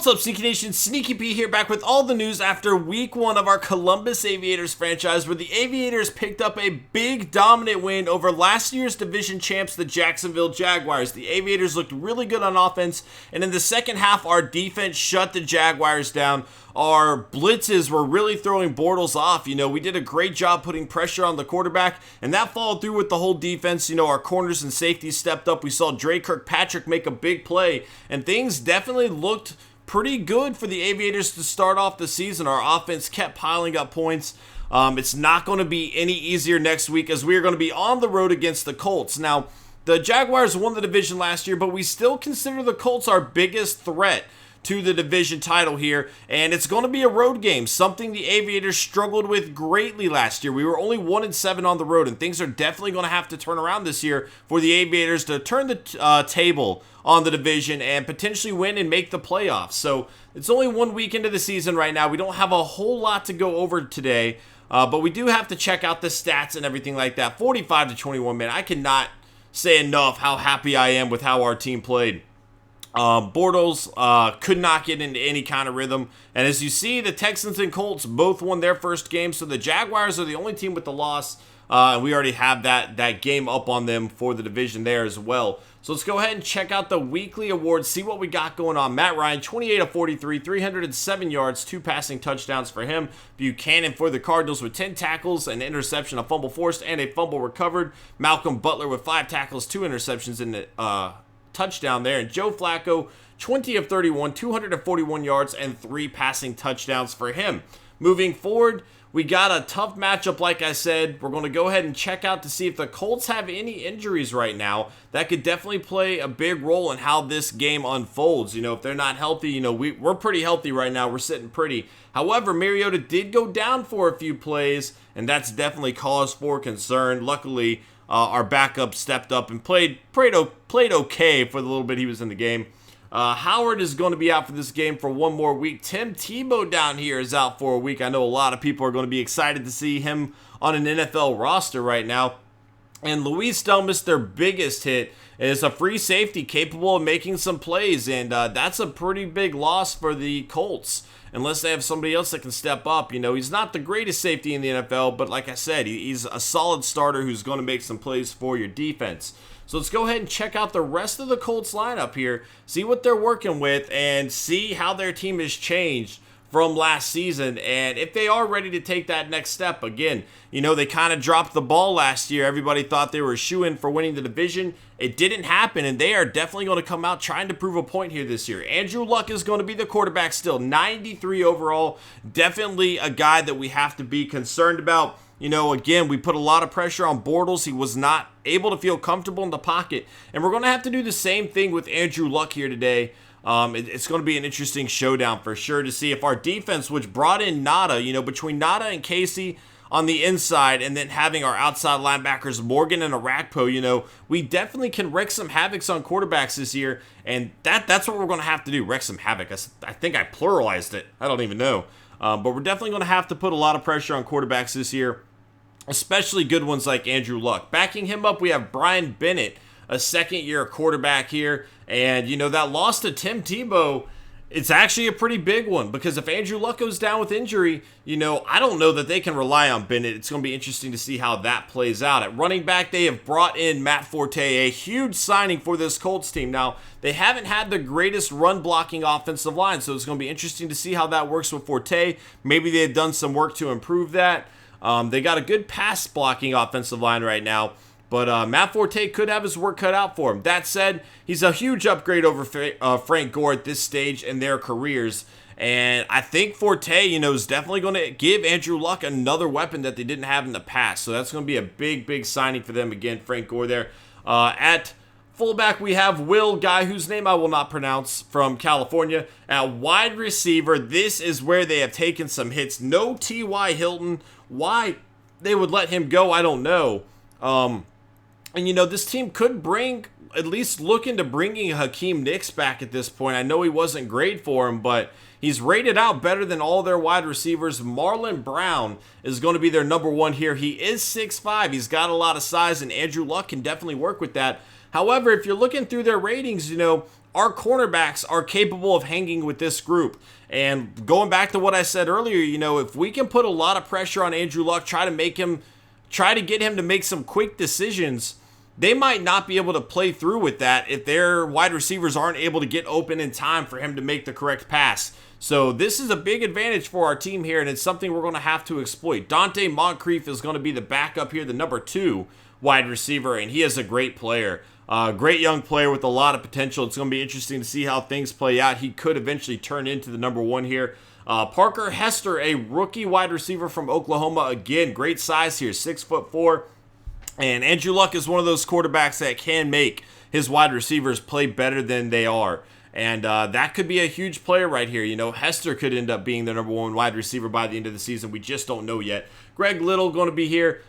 What's up, Sneaky Nation? Sneaky P here, back with all the news after week 1 of our Columbus Aviators franchise, where the Aviators picked up a big dominant win over last year's division champs, the Jacksonville Jaguars. The Aviators looked really good on offense, and in the second half, our defense shut the Jaguars down. Our blitzes were really throwing Bortles off. We did a great job putting pressure on the quarterback, and that followed through with the whole defense. Our corners and safeties stepped up. We saw Kirkpatrick make a big play, and things definitely looked pretty good for the Aviators to start off the season. Our offense kept piling up points. It's not going to be any easier next week, as we are going to be on the road against the Colts. Now, the Jaguars won the division last year, but we still consider the Colts our biggest threat to the division title here, and it's going to be a road game, something the Aviators struggled with greatly last year. We were only 1-7 on the road, and things are definitely going to have to turn around this year for the Aviators to turn the table on the division and potentially win and make the playoffs. So it's only 1 week into the season right now. We don't have a whole lot to go over today, but we do have to check out the stats and everything like that. 45-21, man. I cannot say enough how happy I am with how our team played. Bortles could not get into any kind of rhythm, and as you see, the Texans and Colts both won their first game, so the Jaguars are the only team with the loss, and we already have that game up on them for the division there as well. So let's go ahead and check out the weekly awards, see what we got going on. Matt Ryan, 28 of 43, 307 yards, 2 passing touchdowns for him. Buchanan for the Cardinals with 10 tackles, an interception, a fumble forced, and a fumble recovered. Malcolm Butler with 5 tackles, 2 interceptions in the touchdown there. And Joe Flacco, 20 of 31, 241 yards, and 3 passing touchdowns for him. Moving forward, we got a tough matchup, like I said. We're going to go ahead and check out to see if the Colts have any injuries right now. That could definitely play a big role in how this game unfolds. If they're not healthy, we're pretty healthy right now. We're sitting pretty. However, Mariota did go down for a few plays, and that's definitely cause for concern. Luckily, our backup stepped up and played okay for the little bit he was in the game. Howard is going to be out for this game for 1 more week. Tim Tebow down here is out for a week. I know a lot of people are going to be excited to see him on an NFL roster right now. And Luis Delmas, their biggest hit, is a free safety capable of making some plays, and that's a pretty big loss for the Colts. Unless they have somebody else that can step up. He's not the greatest safety in the NFL, but like I said, he's a solid starter who's going to make some plays for your defense. So let's go ahead and check out the rest of the Colts lineup here, see what they're working with, and see how their team has changed from last season, and if they are ready to take that next step. Again, they kind of dropped the ball last year. Everybody thought they were a shoo-in for winning the division. It didn't happen, and they are definitely going to come out trying to prove a point here this year. Andrew Luck is going to be the quarterback still, 93 overall. Definitely a guy that we have to be concerned about. Again, we put a lot of pressure on Bortles. He was not able to feel comfortable in the pocket, and we're going to have to do the same thing with Andrew Luck here today. It's going to be an interesting showdown for sure to see if our defense, which brought in Nada, between Nada and Casey on the inside, and then having our outside linebackers Morgan and Arakpo, we definitely can wreak some havoc on quarterbacks this year, and that's what we're going to have to do, wreak some havoc. I think I pluralized it. I don't even know. But we're definitely going to have to put a lot of pressure on quarterbacks this year, especially good ones like Andrew Luck. Backing him up, we have Brian Bennett, a second-year quarterback here. And, that loss to Tim Tebow, it's actually a pretty big one, because if Andrew Luck goes down with injury, I don't know that they can rely on Bennett. It's going to be interesting to see how that plays out. At running back, they have brought in Matt Forte, a huge signing for this Colts team. Now, they haven't had the greatest run-blocking offensive line, so it's going to be interesting to see how that works with Forte. Maybe they've done some work to improve that. They got a good pass-blocking offensive line right now. But Matt Forte could have his work cut out for him. That said, he's a huge upgrade over Frank Gore at this stage in their careers. And I think Forte, is definitely going to give Andrew Luck another weapon that they didn't have in the past. So that's going to be a big, big signing for them. Again, Frank Gore there. At fullback, we have Will, guy whose name I will not pronounce, from California. At wide receiver, this is where they have taken some hits. No T.Y. Hilton. Why they would let him go, I don't know. And, this team could at least look into bringing Hakeem Nicks back at this point. I know he wasn't great for him, but he's rated out better than all their wide receivers. Marlon Brown is going to be their number 1 here. He is 6'5". He's got a lot of size, and Andrew Luck can definitely work with that. However, if you're looking through their ratings, our cornerbacks are capable of hanging with this group. And going back to what I said earlier, you know, if we can put a lot of pressure on Andrew Luck, try to get him to make some quick decisions, they might not be able to play through with that if their wide receivers aren't able to get open in time for him to make the correct pass. So this is a big advantage for our team here, and it's something we're going to have to exploit. Dante Moncrief is going to be the backup here, the number 2 wide receiver, and he is a great player. Great young player with a lot of potential. It's going to be interesting to see how things play out. He could eventually turn into the number 1 here. Parker Hester, a rookie wide receiver from Oklahoma. Again, great size here, 6'4". And Andrew Luck is one of those quarterbacks that can make his wide receivers play better than they are. And that could be a huge player right here. You know, Hester could end up being the number 1 wide receiver by the end of the season. We just don't know yet. Greg Little going to be here.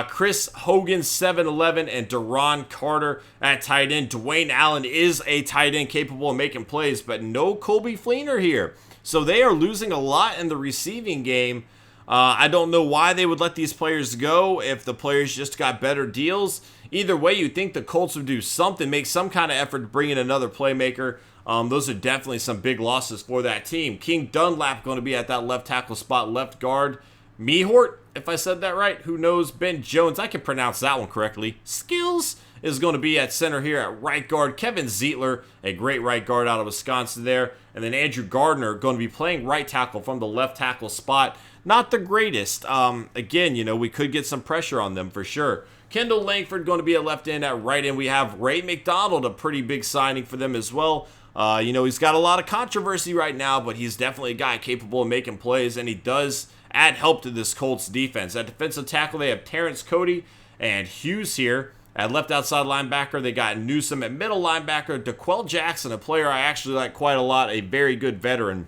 Chris Hogan, 7'11", and Deron Carter at tight end. Dwayne Allen is a tight end capable of making plays, but no Colby Fleener here. So they are losing a lot in the receiving game. I don't know why they would let these players go if the players just got better deals. Either way, you'd think the Colts would do something, make some kind of effort to bring in another playmaker. Those are definitely some big losses for that team. King Dunlap going to be at that left tackle spot, left guard. Mehort, if I said that right, who knows? Ben Jones, I can pronounce that one correctly. Skills is going to be at center here at right guard. Kevin Zeitler, a great right guard out of Wisconsin there. And then Andrew Gardner going to be playing right tackle from the left tackle spot. Not the greatest. Again, you know, we could get some pressure on them for sure. Kendall Langford going to be at left end. At right end, we have Ray McDonald, a pretty big signing for them as well. You know, he's got a lot of controversy right now, but he's definitely a guy capable of making plays, and he does add help to this Colts defense. At defensive tackle, they have Terrence Cody and Hughes here. At left outside linebacker, they got Newsome. At middle linebacker, DeQuell Jackson, a player I actually like quite a lot, a very good veteran.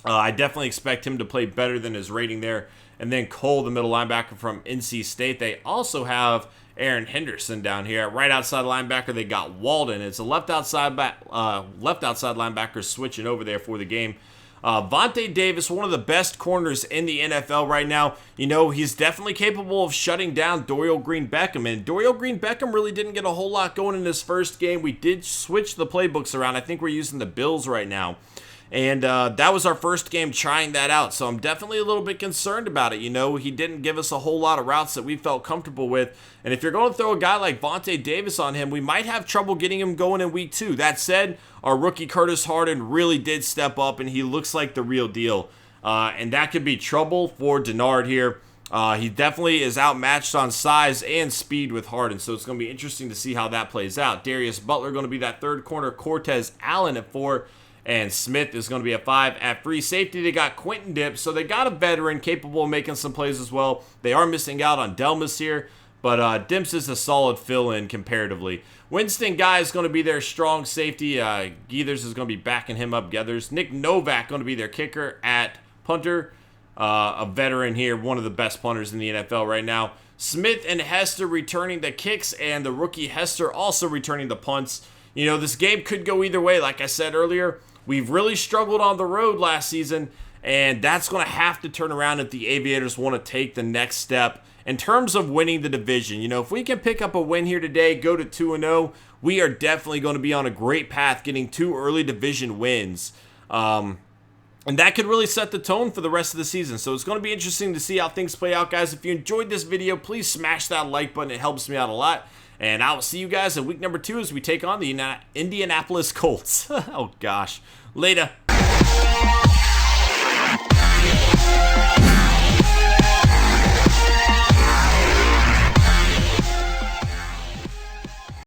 I definitely expect him to play better than his rating there. And then Cole, the middle linebacker from NC State. They also have Aaron Henderson down here. At right outside linebacker, they got Walden. It's a left outside linebacker switching over there for the game. Vontae Davis, one of the best corners in the NFL right now. You know, he's definitely capable of shutting down Dorial Green-Beckham. And Dorial Green-Beckham really didn't get a whole lot going in his first game. We did switch the playbooks around. I think we're using the Bills right now. And that was our first game trying that out. So I'm definitely a little bit concerned about it. You know, he didn't give us a whole lot of routes that we felt comfortable with. And if you're going to throw a guy like Vontae Davis on him, we might have trouble getting him going in week 2. That said, our rookie Curtis Harden really did step up, and he looks like the real deal. And that could be trouble for Denard here. He definitely is outmatched on size and speed with Harden, so it's going to be interesting to see how that plays out. Darius Butler going to be that third corner. Cortez Allen at 4. And Smith is going to be a 5. At free safety, they got Quentin Dipp, so they got a veteran capable of making some plays as well. They are missing out on Delmas here, but Dimps is a solid fill-in comparatively. Winston Guy is going to be their strong safety. Geathers is going to be backing him up. Geathers. Nick Novak going to be their kicker at punter. A veteran here, one of the best punters in the NFL right now. Smith and Hester returning the kicks, and the rookie Hester also returning the punts. You know, this game could go either way, like I said earlier. We've really struggled on the road last season, and that's going to have to turn around if the Aviators want to take the next step in terms of winning the division. You know, if we can pick up a win here today, go to 2-0, we are definitely going to be on a great path getting 2 early division wins. And that could really set the tone for the rest of the season. So it's going to be interesting to see how things play out, guys. If you enjoyed this video, please smash that like button. It helps me out a lot. And I will see you guys in week number 2 as we take on the Indianapolis Colts. Oh, gosh. Later.